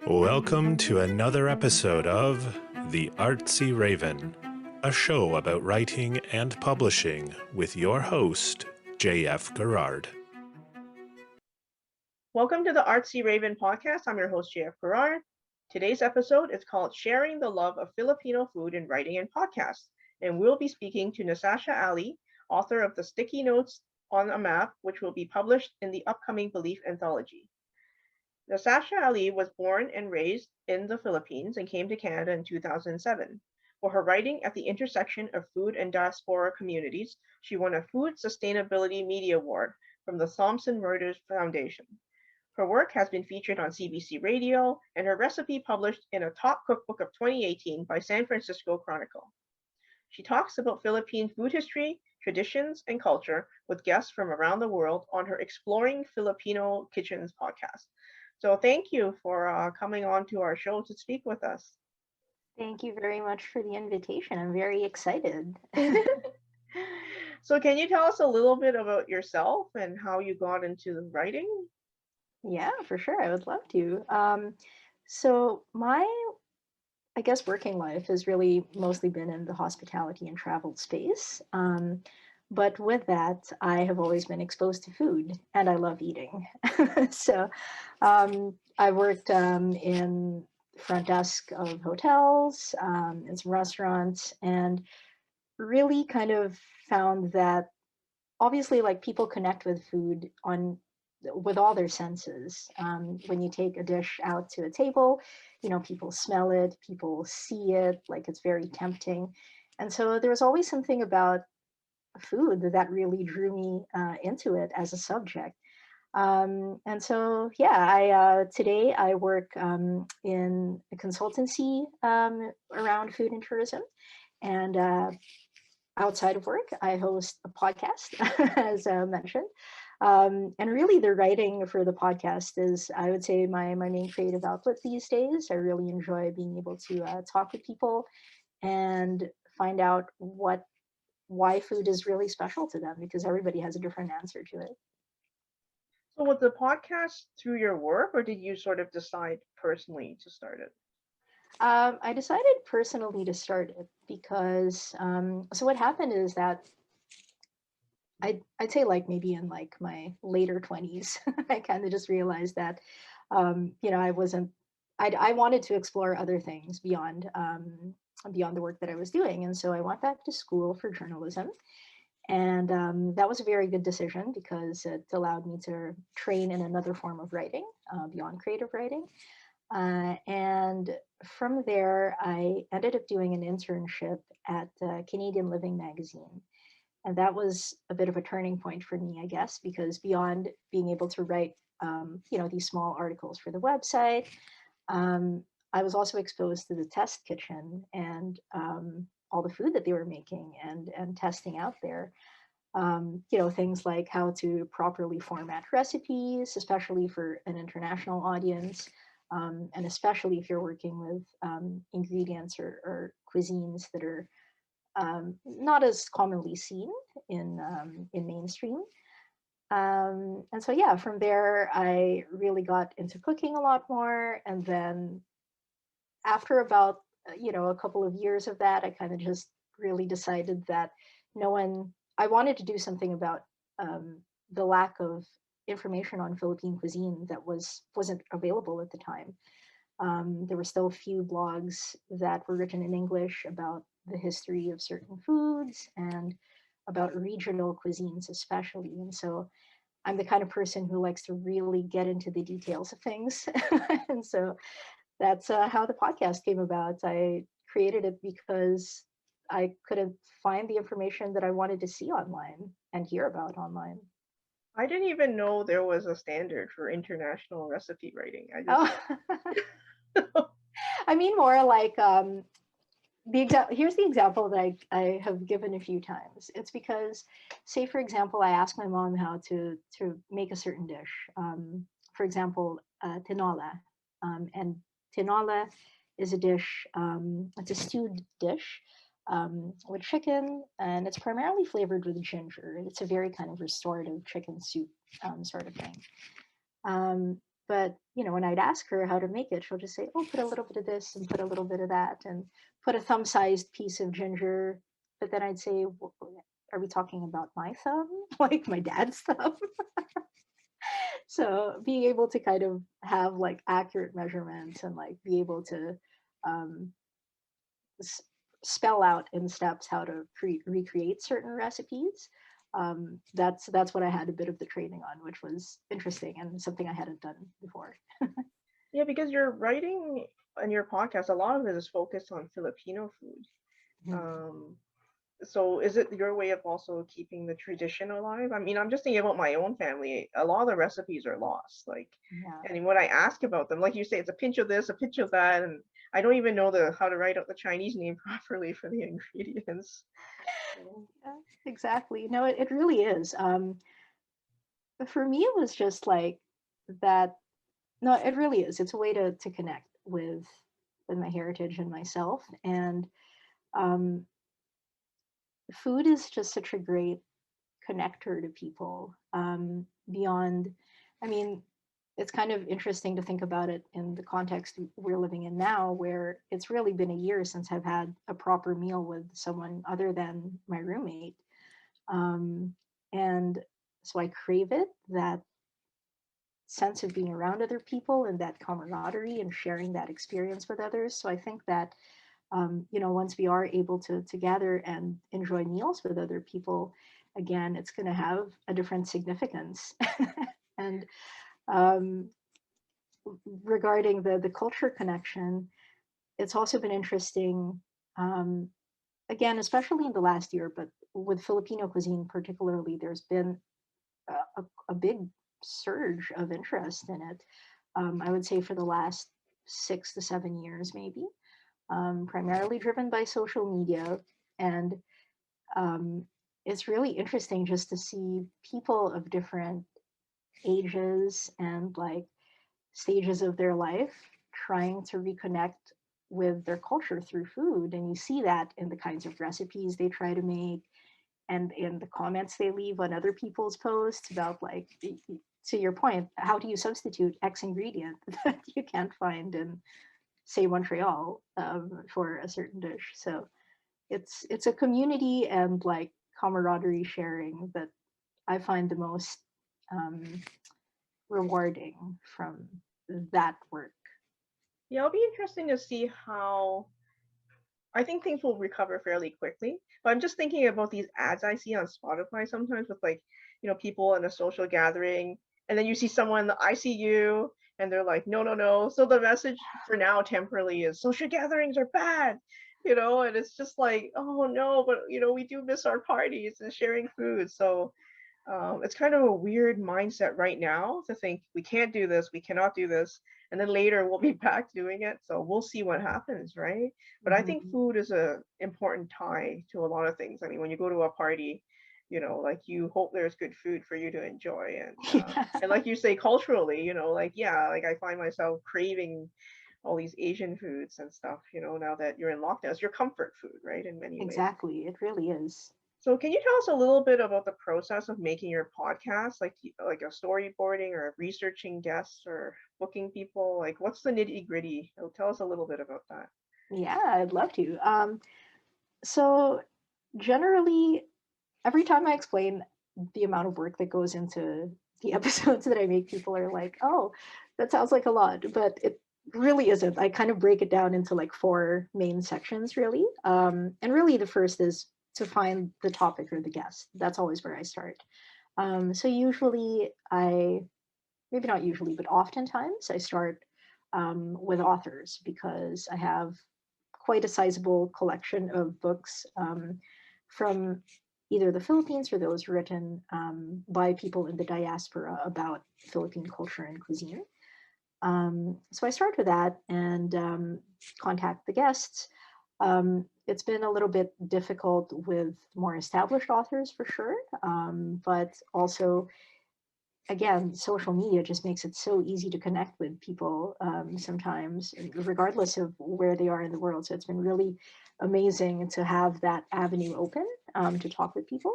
Welcome to another episode of The Artsy Raven, a show about writing and publishing with your host, J.F. Garrard. Welcome to the Artsy Raven podcast. I'm your host, J.F. Garrard. Today's episode is called Sharing the Love of Filipino Food in Writing and Podcasts, and we'll be speaking to Nastasha Alli, author of the Sticky Notes on a Map, which will be published in the upcoming Belief Anthology. Nastasha Alli was born and raised in the Philippines and came to Canada in 2007. For her writing at the intersection of food and diaspora communities, she won a Food Sustainability Media Award from the Thomson Reuters Foundation. Her work has been featured on CBC Radio and her recipe published in a top cookbook of 2018 by San Francisco Chronicle. She talks about Philippine food history, traditions, and culture with guests from around the world on her Exploring Filipino Kitchens podcast. So thank you for coming on to our show to speak with us. Thank you very much for the invitation. I'm very excited. So can you tell us a little bit about yourself and how you got into the writing? Yeah, for sure. I would love to. So my, I guess, working life has really mostly been in the hospitality and travel space. But with that, I have always been exposed to food and I love eating. So I worked in front desk of hotels, in some restaurants, and really kind of found that obviously like people connect with food with all their senses. When you take a dish out to a table, you know, people smell it, people see it, like it's very tempting. And so there was always something about food that really drew me into it as a subject. And so, yeah, today I work in a consultancy around food and tourism. And outside of work, I host a podcast, as mentioned. And really the writing for the podcast is, I would say, my main creative outlet these days. I really enjoy being able to talk with people and find out why food is really special to them, because everybody has a different answer to it. So was the podcast through your work, or did you sort of decide personally to start it? I decided personally to start it because, so what happened is that I'd say like maybe in like my later 20s, I kind of just realized that, you know, I wanted to explore other things beyond the work that I was doing. And so I went back to school for journalism. And that was a very good decision because it allowed me to train in another form of writing beyond creative writing. And from there, I ended up doing an internship at Canadian Living magazine. And that was a bit of a turning point for me, I guess, because beyond being able to write, you know, these small articles for the website, I was also exposed to the test kitchen and all the food that they were making and testing out there. You know, things like how to properly format recipes, especially for an international audience, and especially if you're working with ingredients or cuisines that are not as commonly seen in mainstream. And so, yeah, from there, I really got into cooking a lot more. And then after about, you know, a couple of years of that, I kind of just really decided that I wanted to do something about the lack of information on Philippine cuisine that wasn't available at the time. There were still a few blogs that were written in English about the history of certain foods and about regional cuisines especially. And so I'm the kind of person who likes to really get into the details of things. And so that's how the podcast came about. I created it because I couldn't find the information that I wanted to see online and hear about online. I didn't even know there was a standard for international recipe writing. I mean, more like here's the example that I have given a few times. It's because, say, for example, I asked my mom how to make a certain dish. For example, tinola. And tinola is a dish, it's a stewed dish with chicken, and it's primarily flavored with ginger. It's a very kind of restorative chicken soup sort of thing. But, when I'd ask her how to make it, she'll just say, oh, put a little bit of this and put a little bit of that and put a thumb-sized piece of ginger. But then I'd say, are we talking about my thumb? Like my dad's thumb? So being able to kind of have like accurate measurements and like be able to um, spell out in steps how to recreate certain recipes. That's what I had a bit of the training on, which was interesting and something I hadn't done before. Yeah, because your writing and your podcast, a lot of it is focused on Filipino food. Um, so is it your way of also keeping the tradition alive? I mean, I'm just thinking about my own family. A lot of the recipes are lost. Like, Yeah. and when I ask about them, like you say, it's a pinch of this, a pinch of that, and I don't even know how to write out the Chinese name properly for the ingredients. So, Yeah, exactly. No, it really is. For me, it was just like that. No, it really is. It's a way to connect with my heritage and myself. And um, food is just such a great connector to people beyond. I mean, it's kind of interesting to think about it in the context we're living in now, where it's really been a year since I've had a proper meal with someone other than my roommate. And so I crave it, that sense of being around other people and that camaraderie and sharing that experience with others. So I think that, once we are able to gather and enjoy meals with other people, again, it's going to have a different significance. And um, regarding the culture connection, it's also been interesting, um, again, especially in the last year, but with Filipino cuisine particularly, there's been a big surge of interest in it. I would say for the last 6 to 7 years, maybe, primarily driven by social media. And um, it's really interesting just to see people of different ages and like stages of their life trying to reconnect with their culture through food. And you see that in the kinds of recipes they try to make and in the comments they leave on other people's posts about, like, to your point, how do you substitute X ingredient that you can't find in, say, Montreal for a certain dish. So it's a community and like camaraderie sharing that I find the most um, rewarding from that work. yeah, it'll be interesting to see how. I think things will recover fairly quickly. But I'm just thinking about these ads I see on Spotify sometimes with, like, people in a social gathering, and then you see someone in the ICU and they're like, no, no, no. So the message for now temporarily is social gatherings are bad, and it's just like, oh no, but we do miss our parties and sharing food. So it's kind of a weird mindset right now to think we can't do this, we cannot do this, and then later we'll be back doing it. So we'll see what happens, right? But I think Mhm. food is a important tie to a lot of things. I mean, when you go to a party, like you hope there's good food for you to enjoy, Yeah, and like you say, culturally, like yeah, like I find myself craving all these Asian foods and stuff. Now that you're in lockdown, it's your comfort food, right? In many ways. exactly. It really is. So can you tell us a little bit about the process of making your podcast, like a storyboarding or researching guests or booking people? Like what's the nitty-gritty? Tell us a little bit about that. Yeah, I'd love to. So generally, every time I explain the amount of work that goes into the episodes that I make, people are like, "Oh, that sounds like a lot," but it really isn't. I kind of break it down into like four main sections, really. And really, the first is to find the topic or the guest. That's always where I start. So usually, maybe not usually, but oftentimes I start with authors because I have quite a sizable collection of books from either the Philippines or those written by people in the diaspora about Philippine culture and cuisine. So I start with that and contact the guests. It's been a little bit difficult with more established authors for sure, but also again, social media just makes it so easy to connect with people sometimes, regardless of where they are in the world. So it's been really amazing to have that avenue open to talk with people.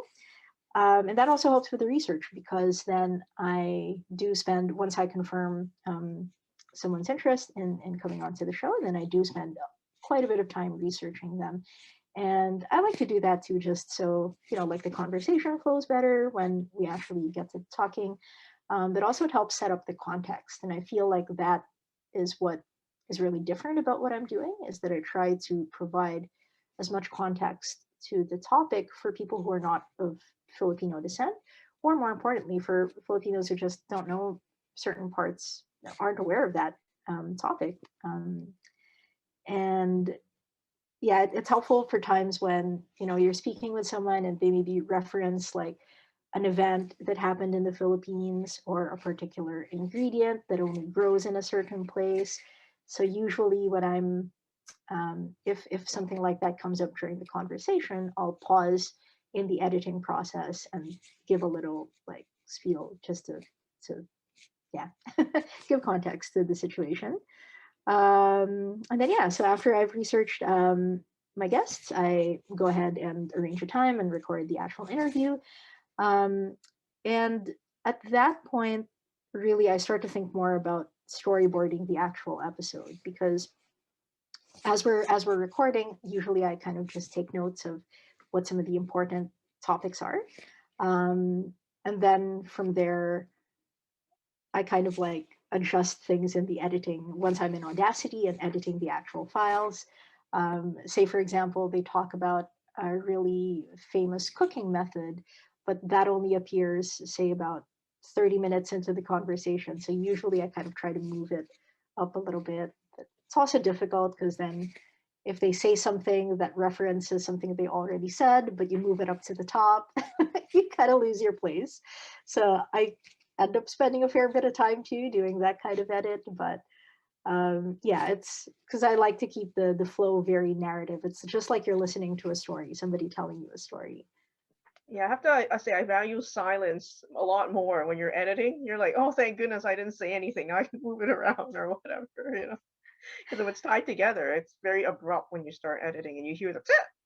And that also helps with the research, because then I do spend, once I confirm someone's interest in coming onto the show, then I do spend quite a bit of time researching them. And I like to do that too, just so, like the conversation flows better when we actually get to talking. But also it helps set up the context. And I feel like that is what is really different about what I'm doing, is that I try to provide as much context to the topic for people who are not of Filipino descent, or more importantly, for Filipinos who just don't know certain parts, aren't aware of that topic. And yeah, it's helpful for times when, you're speaking with someone and they maybe reference like an event that happened in the Philippines, or a particular ingredient that only grows in a certain place. So usually when I'm, if something like that comes up during the conversation, I'll pause in the editing process and give a little like spiel, just to yeah, give context to the situation. And then, yeah, so after I've researched my guests, I go ahead and arrange a time and record the actual interview. And at that point, really, I start to think more about storyboarding the actual episode, because as we're recording, usually I kind of just take notes of what some of the important topics are. And then from there, I kind of like adjust things in the editing once I'm in Audacity and editing the actual files. Say, for example, they talk about a really famous cooking method, but that only appears, say, about 30 minutes into the conversation. So usually I kind of try to move it up a little bit. It's also difficult because then if they say something that references something they already said, but you move it up to the top, you kind of lose your place. So I end up spending a fair bit of time too doing that kind of edit. But yeah, it's because I like to keep the flow very narrative. It's just like you're listening to a story, somebody telling you a story. Yeah, I have to I say I value silence a lot more when you're editing. You're like, oh, thank goodness I didn't say anything. I can move it around or whatever, Because if it's tied together, it's very abrupt when you start editing and you hear the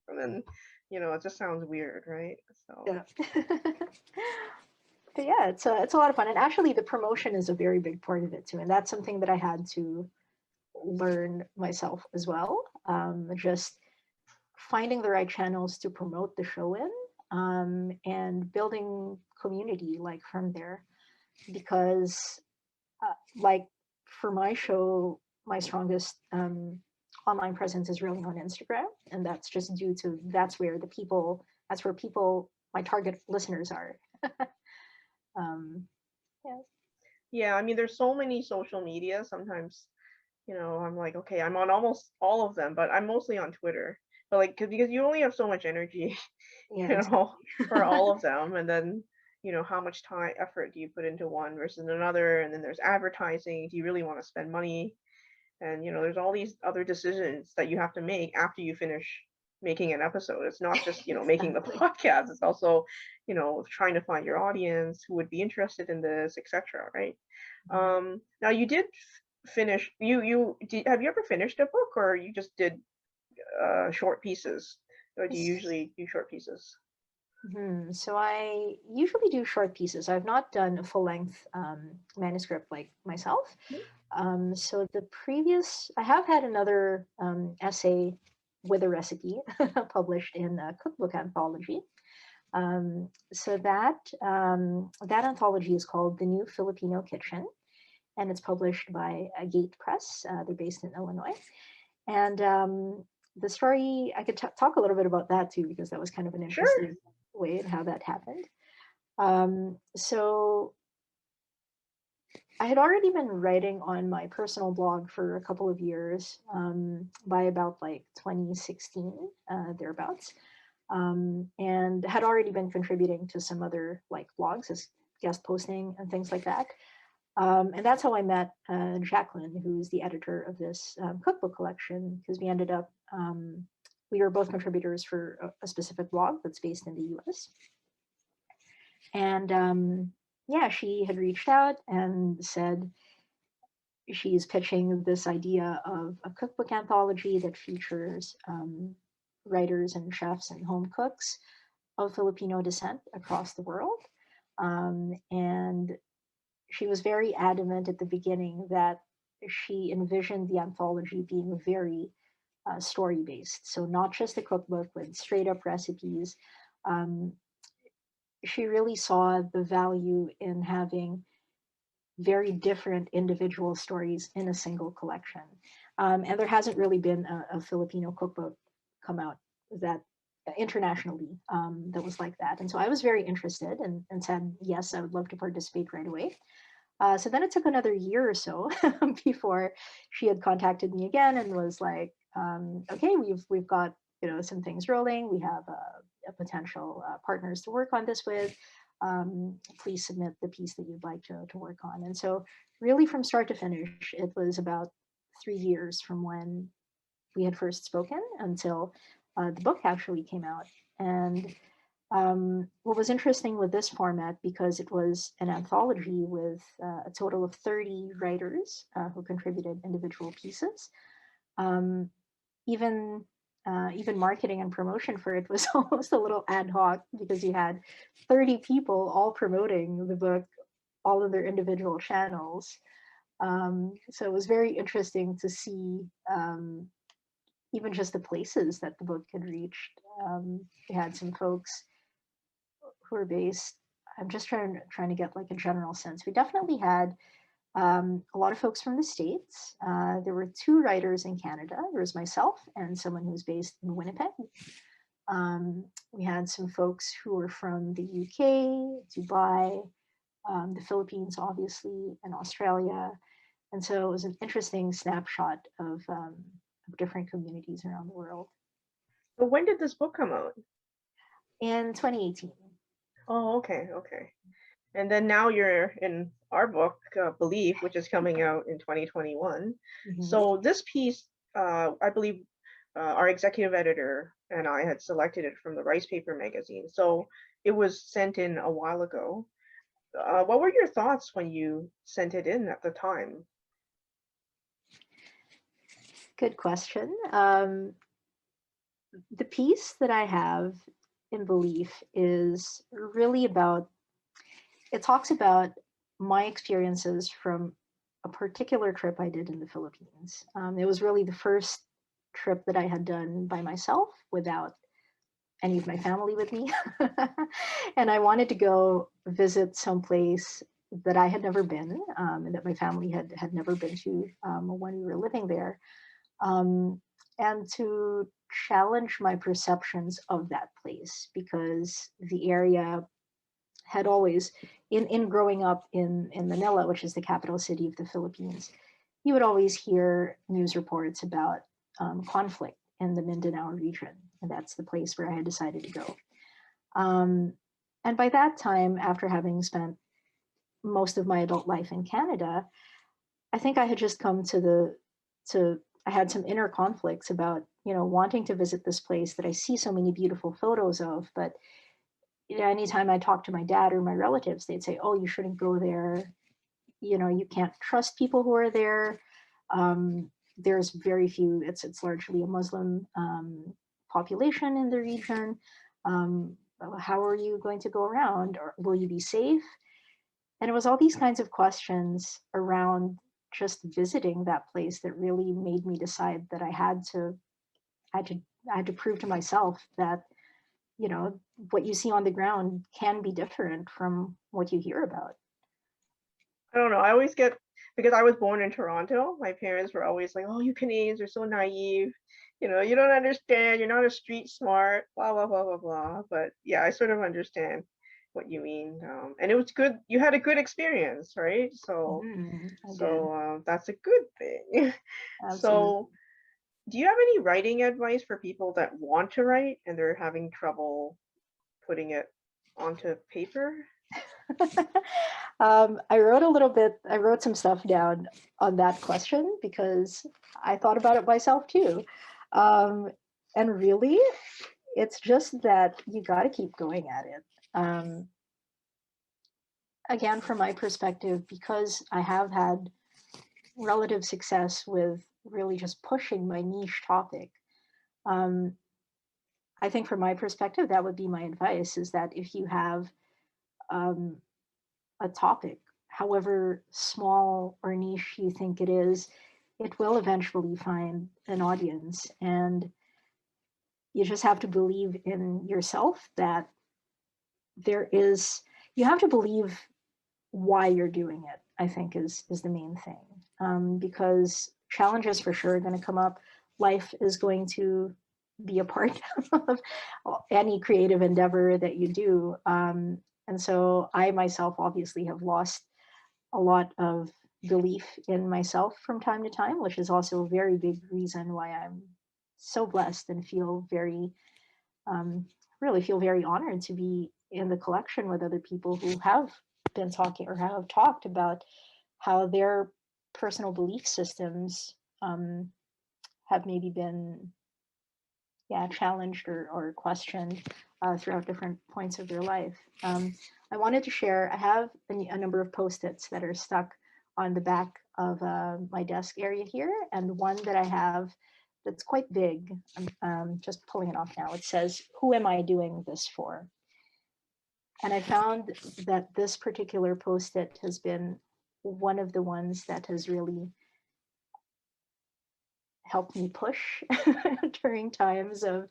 and then, it just sounds weird, right? So Yeah. But yeah, it's a lot of fun. And actually the promotion is a very big part of it too. And that's something that I had to learn myself as well. Just finding the right channels to promote the show in, and building community like from there. Because like for my show, my strongest online presence is really on Instagram. And that's just due to, that's where people, my target listeners are. um, yeah. yeah, I mean, there's so many social media. Sometimes, I'm like, okay, I'm on almost all of them, but I'm mostly on Twitter. But like, because you only have so much energy, Yeah, you know, for exactly. all of them, and then, how much time, effort do you put into one versus another? And then there's advertising. Do you really want to spend money? And there's all these other decisions that you have to make after you finish making an episode. It's not just making the Exactly. podcast. It's also trying to find your audience who would be interested in this, etc. Right? Mhm. Now you did finish. Have you ever finished a book, or you just did short pieces? Or do you usually do short pieces? So I usually do short pieces. I've not done a full length manuscript like myself. So I have had another essay with a recipe published in a cookbook anthology. So that anthology is called The New Filipino Kitchen, and it's published by Gate Press. They're based in Illinois. And the story, I could talk a little bit about that too, because that was kind of an Sure. interesting way how that happened. So I had already been writing on my personal blog for a couple of years, by about like 2016, thereabouts, and had already been contributing to some other like blogs as guest posting and things like that. And that's how I met Jacqueline, who's the editor of this cookbook collection, because we were both contributors for a specific blog that's based in the US. And yeah, she had reached out and said she's pitching this idea of a cookbook anthology that features writers and chefs and home cooks of Filipino descent across the world. And she was very adamant at the beginning that she envisioned the anthology being very story-based. So not just a cookbook with straight-up recipes. Um, she really saw the value in having very different individual stories in a single collection. And there hasn't really been a Filipino cookbook come out that internationally that was like that. And so I was very interested and said, yes, I would love to participate right away. So then it took another year or so before she had contacted me again and was like, okay, we've got some things rolling. We have a potential partners to work on this with. Please submit the piece that you'd like to work on. And so really from start to finish, it was about 3 years from when we had first spoken until the book actually came out. And what was interesting with this format, because it was an anthology with a total of 30 writers who contributed individual pieces, even marketing and promotion for it was almost a little ad hoc, because you had 30 people all promoting the book, all of their individual channels. So it was very interesting to see even just the places that the book had reached. We had some folks who are based, I'm just trying to get like a general sense. We definitely had a lot of folks from the States. There were 2 writers in Canada. There was myself and someone who was based in Winnipeg. We had some folks who were from the UK, Dubai, the Philippines, obviously, and Australia. And so it was an interesting snapshot of different communities around the world. So when did this book come out? In 2018. Oh, okay. And then now you're in our book, Belief, which is coming out in 2021. Mm-hmm. So this piece, I believe our executive editor and I had selected it from the Rice Paper magazine. So it was sent in a while ago. What were your thoughts when you sent it in at the time? Good question. The piece that I have in Belief is really about, it talks about my experiences from a particular trip I did in the Philippines. It was really the first trip that I had done by myself without any of my family with me. And I wanted to go visit someplace that I had never been, and that my family had never been to when we were living there. And to challenge my perceptions of that place, because the area had always, in growing up in Manila, which is the capital city of the Philippines, you would always hear news reports about conflict in the Mindanao region. And that's the place where I had decided to go. And by that time, after having spent most of my adult life in Canada, I think I had just come I had some inner conflicts about, wanting to visit this place that I see so many beautiful photos of. But anytime I talk to my dad or my relatives, they'd say, oh, you shouldn't go there. You can't trust people who are there. There's very few, it's largely a Muslim population in the region. How are you going to go around? Or will you be safe? And it was all these kinds of questions around just visiting that place that really made me decide that I had to prove to myself that, what you see on the ground can be different from what you hear about. I don't know. I always get, because I was born in Toronto, my parents were always like, oh, you Canadians are so naive. You don't understand. You're not a street smart, blah, blah, blah, blah, blah. But yeah, I sort of understand what you mean. And it was good. You had a good experience, right? So, that's a good thing. So do you have any writing advice for people that want to write and they're having trouble putting it onto paper? I wrote some stuff down on that question because I thought about it myself too. And really, it's just that you got to keep going at it. Again, from my perspective, because I have had relative success with really just pushing my niche topic, I think from my perspective, that would be my advice, is that if you have a topic, however small or niche you think it is, it will eventually find an audience. And you just have to believe in yourself that you have to believe why you're doing it, I think is the main thing. Because challenges for sure are going to come up. Life is going to be a part of any creative endeavor that you do. And so I myself obviously have lost a lot of belief in myself from time to time, which is also a very big reason why I'm so blessed and feel very, really feel very honored to be in the collection with other people who have been talking or have talked about how their personal belief systems have maybe been challenged or questioned throughout different points of their life. I wanted to share, I have a number of Post-its that are stuck on the back of my desk area here, and one that I have that's quite big, I'm just pulling it off now. It says, "Who am I doing this for?" And I found that this particular Post-it has been one of the ones that has really helped me push during times of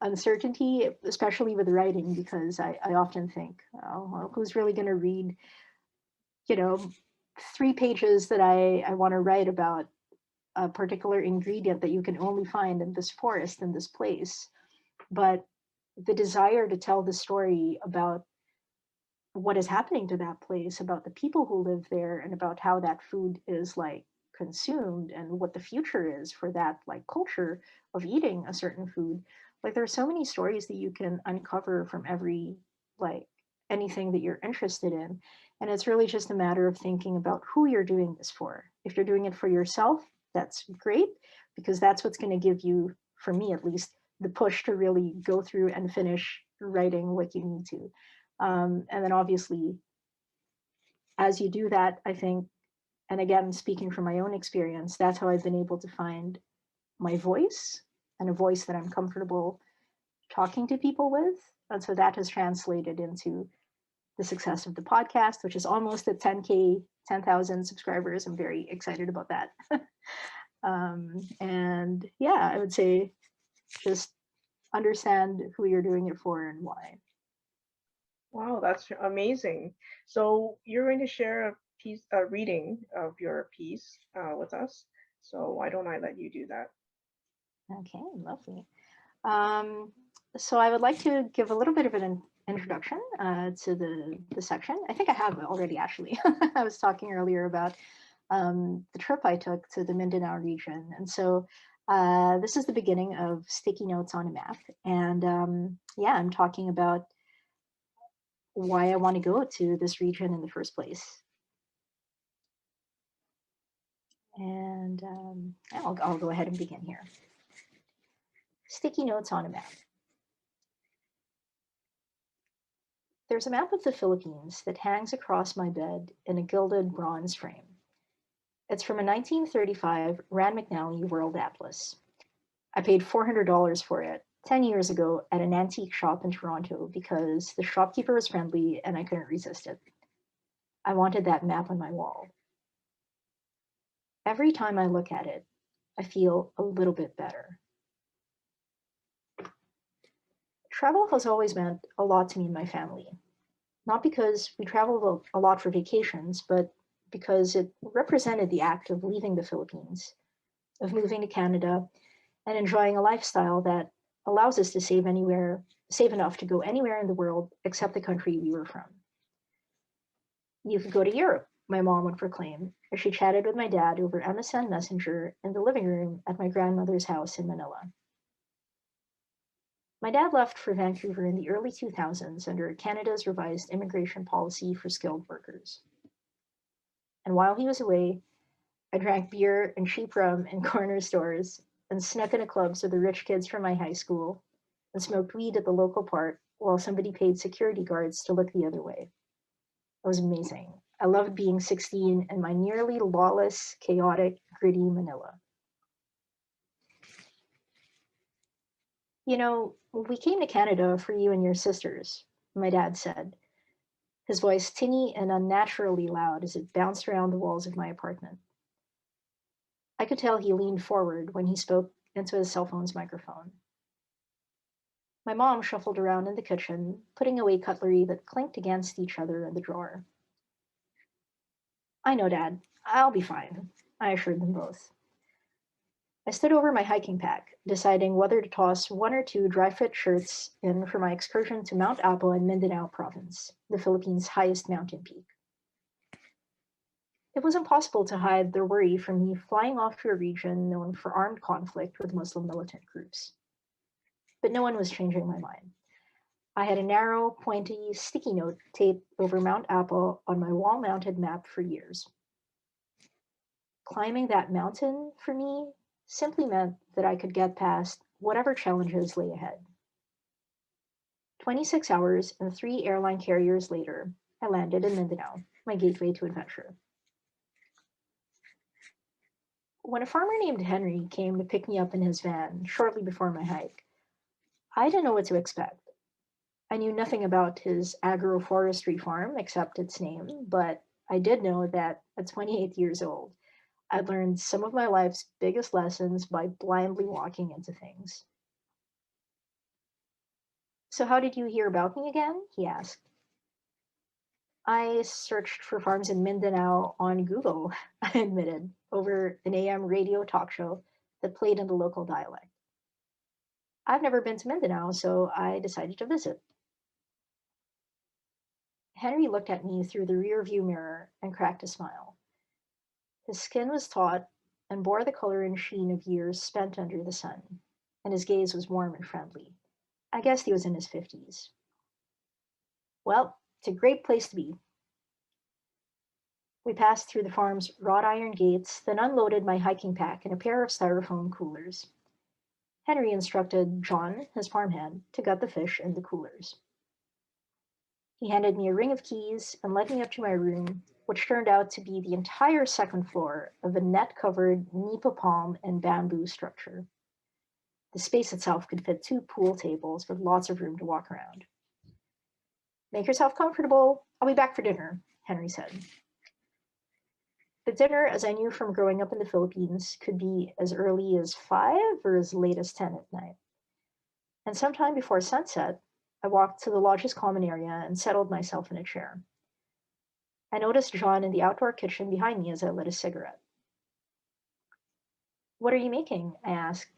uncertainty, especially with writing, because I often think, oh, well, who's really going to read, 3 pages that I want to write about a particular ingredient that you can only find in this forest, in this place. But the desire to tell the story about what is happening to that place, about the people who live there, and about how that food is like consumed and what the future is for that like culture of eating a certain food. Like there's so many stories that you can uncover from every like anything that you're interested in. And it's really just a matter of thinking about who you're doing this for. If you're doing it for yourself, that's great, because that's what's going to give you, for me at least, the push to really go through and finish writing what you need to. And then obviously, as you do that, I think, and again, speaking from my own experience, that's how I've been able to find my voice, and a voice that I'm comfortable talking to people with. And so that has translated into the success of the podcast, which is almost at 10,000 subscribers. I'm very excited about that. And yeah, I would say just understand who you're doing it for and why. Wow, that's amazing. So you're going to share a reading of your piece with us. So why don't I let you do that? Okay, lovely. So I would like to give a little bit of an introduction to the section. I think I have already, actually. I was talking earlier about the trip I took to the Mindanao region. And so this is the beginning of Sticky Notes on a Map. And I'm talking about why I want to go to this region in the first place. And I'll go ahead and begin here. Sticky Notes on a Map. There's a map of the Philippines that hangs across my bed in a gilded bronze frame. It's from a 1935 Rand McNally World Atlas. I paid $400 for it 10 years ago at an antique shop in Toronto because the shopkeeper was friendly and I couldn't resist it. I wanted that map on my wall. Every time I look at it, I feel a little bit better. Travel has always meant a lot to me and my family. Not because we traveled a lot for vacations, but because it represented the act of leaving the Philippines, of moving to Canada, and enjoying a lifestyle that allows us to save enough to go anywhere in the world except the country we were from. You could go to Europe, my mom would proclaim, as she chatted with my dad over MSN Messenger in the living room at my grandmother's house in Manila. My dad left for Vancouver in the early 2000s under Canada's revised immigration policy for skilled workers. And while he was away, I drank beer and cheap rum in corner stores and snuck into clubs with the rich kids from my high school and smoked weed at the local park while somebody paid security guards to look the other way. It was amazing. I loved being 16 in my nearly lawless, chaotic, gritty Manila. You know, we came to Canada for you and your sisters, my dad said, his voice tinny and unnaturally loud as it bounced around the walls of my apartment. I could tell he leaned forward when he spoke into his cell phone's microphone. My mom shuffled around in the kitchen, putting away cutlery that clinked against each other in the drawer. I know, Dad. I'll be fine, I assured them both. I stood over my hiking pack, deciding whether to toss one or two dry-fit shirts in for my excursion to Mount Apo in Mindanao Province, the Philippines' highest mountain peak. It was impossible to hide their worry from me flying off to a region known for armed conflict with Muslim militant groups. But no one was changing my mind. I had a narrow, pointy, sticky note taped over Mount Apo on my wall-mounted map for years. Climbing that mountain, for me, simply meant that I could get past whatever challenges lay ahead. 26 hours and 3 airline carriers later, I landed in Mindanao, my gateway to adventure. When a farmer named Henry came to pick me up in his van shortly before my hike, I didn't know what to expect. I knew nothing about his agroforestry farm except its name, but I did know that at 28 years old, I'd learned some of my life's biggest lessons by blindly walking into things. So how did you hear about me again? He asked. I searched for farms in Mindanao on Google, I admitted, over an AM radio talk show that played in the local dialect. I've never been to Mindanao, so I decided to visit. Henry looked at me through the rearview mirror and cracked a smile. His skin was taut and bore the color and sheen of years spent under the sun, and his gaze was warm and friendly. I guessed he was in his 50s. Well, it's a great place to be. We passed through the farm's wrought iron gates, then unloaded my hiking pack in a pair of styrofoam coolers. Henry instructed John, his farmhand, to gut the fish in the coolers. He handed me a ring of keys and led me up to my room, which turned out to be the entire second floor of a net-covered nipa palm and bamboo structure. The space itself could fit 2 pool tables with lots of room to walk around. Make yourself comfortable. I'll be back for dinner, Henry said. The dinner, as I knew from growing up in the Philippines, could be as early as 5 or as late as 10 at night. And sometime before sunset, I walked to the lodge's common area and settled myself in a chair. I noticed John in the outdoor kitchen behind me as I lit a cigarette. What are you making? I asked.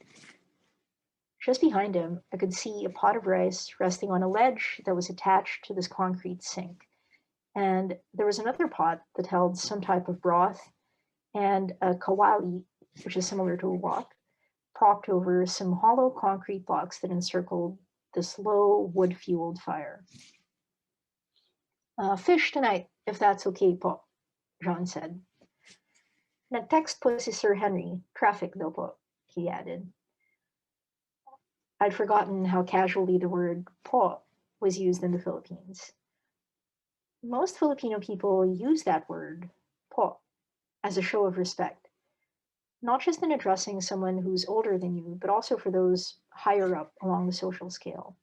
Just behind him, I could see a pot of rice resting on a ledge that was attached to this concrete sink. And there was another pot that held some type of broth and a kawali, which is similar to a wok, propped over some hollow concrete blocks that encircled this low wood-fueled fire. Fish tonight, if that's okay, po, John said. Nag-text po si Sir Henry, traffic daw po, he added. I'd forgotten how casually the word po was used in the Philippines. Most Filipino people use that word, po, as a show of respect, not just in addressing someone who's older than you, but also for those higher up along the social scale.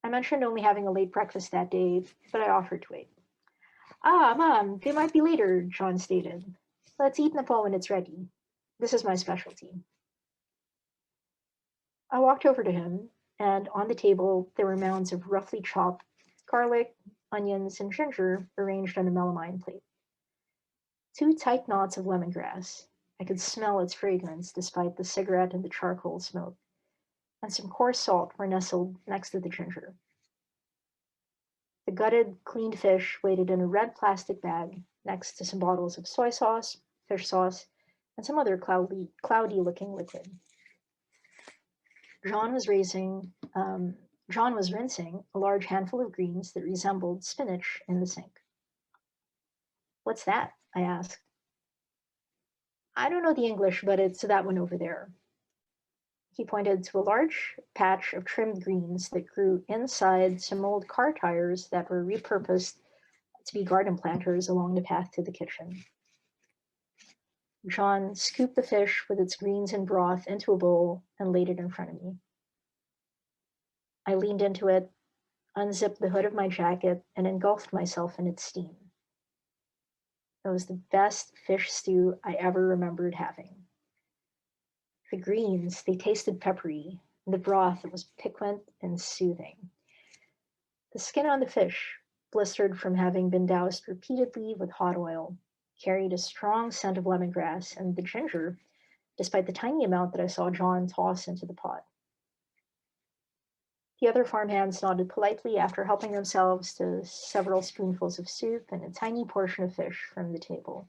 I mentioned only having a late breakfast that day, but I offered to wait. Mom, they might be later, John stated. Let's eat na po when it's ready. This is my specialty. I walked over to him, and on the table there were mounds of roughly chopped garlic, onions, and ginger arranged on a melamine plate. 2 tight knots of lemongrass. I could smell its fragrance despite the cigarette and the charcoal smoke. And some coarse salt were nestled next to the ginger. The gutted, cleaned fish waited in a red plastic bag next to some bottles of soy sauce, fish sauce, and some other cloudy-looking liquid. John was rinsing a large handful of greens that resembled spinach in the sink. What's that? I asked. I don't know the English, but it's that one over there. He pointed to a large patch of trimmed greens that grew inside some old car tires that were repurposed to be garden planters along the path to the kitchen. John scooped the fish with its greens and broth into a bowl and laid it in front of me. I leaned into it, unzipped the hood of my jacket, and engulfed myself in its steam. It was the best fish stew I ever remembered having. The greens, they tasted peppery, and the broth, it was piquant and soothing. The skin on the fish, blistered from having been doused repeatedly with hot oil, carried a strong scent of lemongrass and the ginger, despite the tiny amount that I saw John toss into the pot. The other farmhands nodded politely after helping themselves to several spoonfuls of soup and a tiny portion of fish from the table.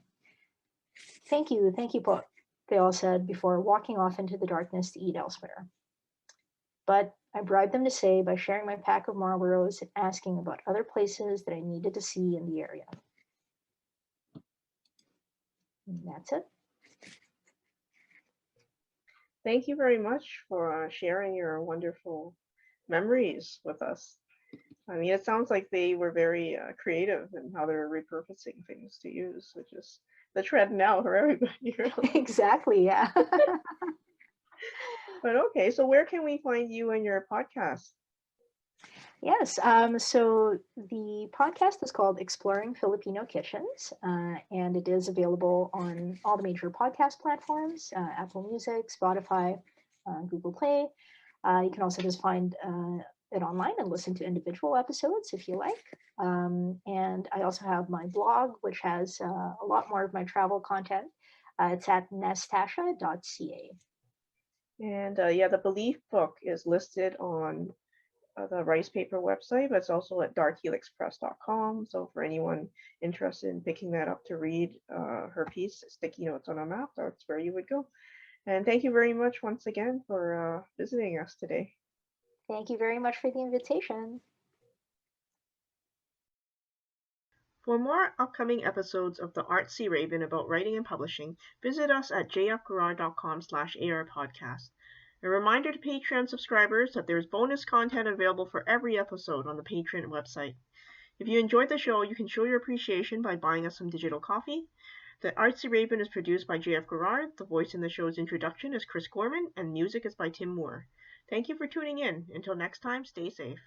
Thank you, Po," they all said before walking off into the darkness to eat elsewhere. But I bribed them to stay by sharing my pack of Marlboros and asking about other places that I needed to see in the area. And that's it. Thank you very much for sharing your wonderful memories with us. I mean, it sounds like they were very creative in how they're repurposing things to use, which is the trend now for everybody, really. Exactly, yeah. But okay, so where can we find you and your podcast? Yes, so the podcast is called Exploring Filipino Kitchens, and it is available on all the major podcast platforms, Apple Music, Spotify, Google Play. You can also just find it online and listen to individual episodes if you like. And I also have my blog, which has a lot more of my travel content. It's at nastasha.ca. And yeah, the Belief book is listed on the Rice Paper website, but it's also at darkhelixpress.com. So for anyone interested in picking that up to read her piece, Sticky Notes on a Map, that's where you would go. And thank you very much once again for visiting us today. Thank you very much for the invitation. For more upcoming episodes of the Artsy Raven about writing and publishing, visit us at jfgarrard.com/arpodcast. A reminder to Patreon subscribers that there's bonus content available for every episode on the Patreon website. If you enjoyed the show, you can show your appreciation by buying us some digital coffee. The Artsy Raven is produced by J.F. Garrard. The voice in the show's introduction is Chris Gorman, and music is by Tim Moore. Thank you for tuning in. Until next time, stay safe.